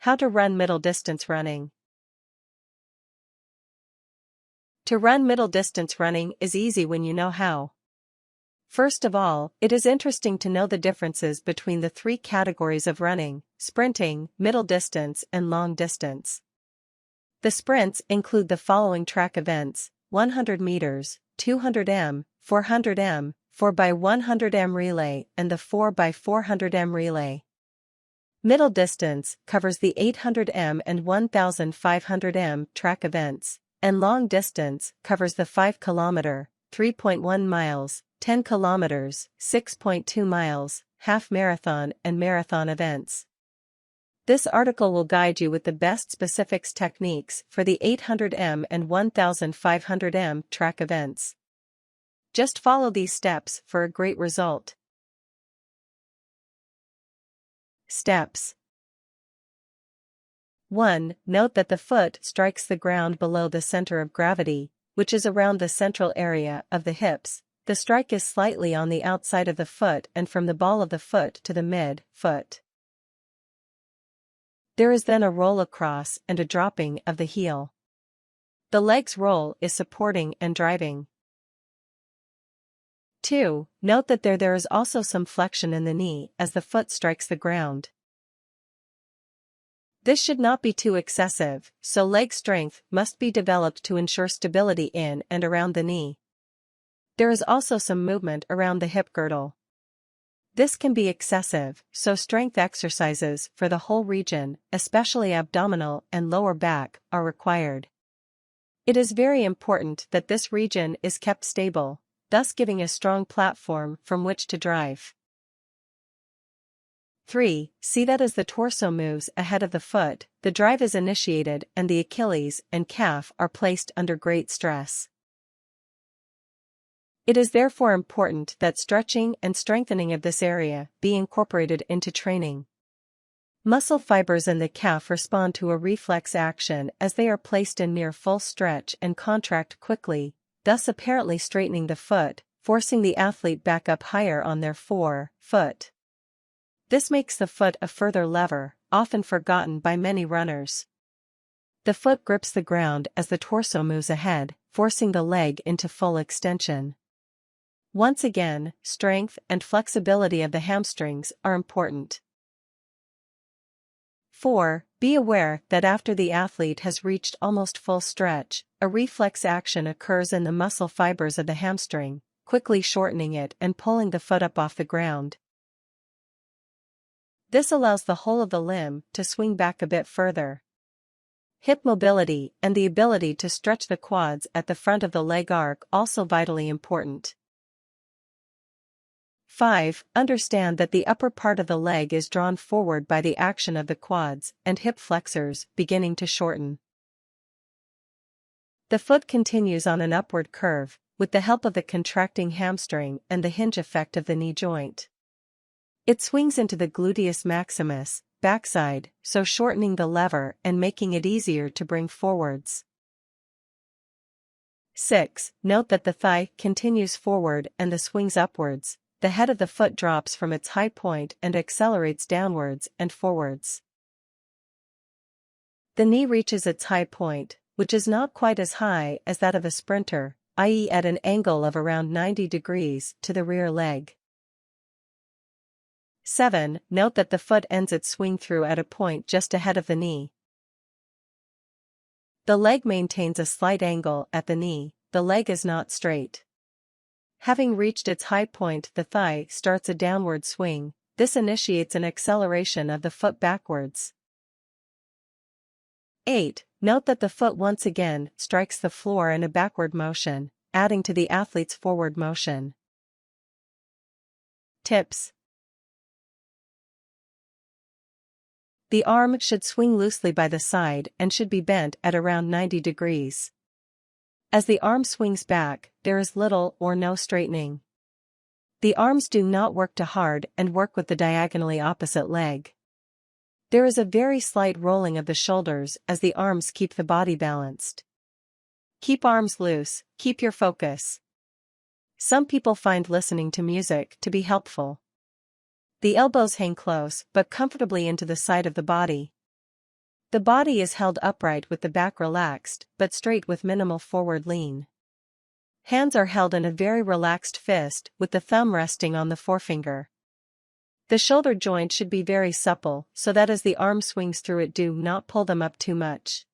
How to run middle distance running. To run middle distance running is easy when you know how. First of all, it is interesting to know the differences between the three categories of running: sprinting, middle distance, and long distance. The sprints include the following track events: 100 meters, 200 m, 400 m, 4x100 m relay, and the 4x400 m relay. Middle distance covers the 800 m and 1500 m track events, and long distance covers the 5 km, 3.1 miles, 10 km, 6.2 miles, half marathon and marathon events. This article will guide you with the best specifics techniques for the 800 m and 1500 m track events. Just follow these steps for a great result. Steps. 1. Note that the foot strikes the ground below the center of gravity, which is around the central area of the hips. The strike is slightly on the outside of the foot and from the ball of the foot to the mid-foot. There is then a roll across and a dropping of the heel. The leg's roll is supporting and driving. 2. Note that there is also some flexion in the knee as the foot strikes the ground. This should not be too excessive, so leg strength must be developed to ensure stability in and around the knee. There is also some movement around the hip girdle. This can be excessive, so strength exercises for the whole region, especially abdominal and lower back, are required. It is very important that this region is kept stable, thus giving a strong platform from which to drive. 3. See that as the torso moves ahead of the foot, the drive is initiated and the Achilles and calf are placed under great stress. It is therefore important that stretching and strengthening of this area be incorporated into training. Muscle fibers in the calf respond to a reflex action as they are placed in near full stretch and contract quickly, thus apparently straightening the foot, forcing the athlete back up higher on their foot. This makes the foot a further lever, often forgotten by many runners. The foot grips the ground as the torso moves ahead, forcing the leg into full extension. Once again, strength and flexibility of the hamstrings are important. 4. Be aware that after the athlete has reached almost full stretch, a reflex action occurs in the muscle fibers of the hamstring, quickly shortening it and pulling the foot up off the ground. This allows the whole of the limb to swing back a bit further. Hip mobility and the ability to stretch the quads at the front of the leg are also vitally important. 5. Understand that the upper part of the leg is drawn forward by the action of the quads and hip flexors beginning to shorten. The foot continues on an upward curve, with the help of the contracting hamstring and the hinge effect of the knee joint. It swings into the gluteus maximus, backside, so shortening the lever and making it easier to bring forwards. 6. Note that the thigh continues forward and the swings upwards. The head of the foot drops from its high point and accelerates downwards and forwards. The knee reaches its high point, which is not quite as high as that of a sprinter, i.e. at an angle of around 90 degrees to the rear leg. 7. Note that the foot ends its swing through at a point just ahead of the knee. The leg maintains a slight angle at the knee, the leg is not straight. Having reached its high point, the thigh starts a downward swing. This initiates an acceleration of the foot backwards. 8. Note that the foot once again strikes the floor in a backward motion, adding to the athlete's forward motion. Tips. The arm should swing loosely by the side and should be bent at around 90 degrees. As the arm swings back, there is little or no straightening. The arms do not work too hard and work with the diagonally opposite leg. There is a very slight rolling of the shoulders as the arms keep the body balanced. Keep arms loose, keep your focus. Some people find listening to music to be helpful. The elbows hang close but comfortably into the side of the body. The body is held upright with the back relaxed, but straight with minimal forward lean. Hands are held in a very relaxed fist with the thumb resting on the forefinger. The shoulder joint should be very supple so that as the arm swings through it, do not pull them up too much.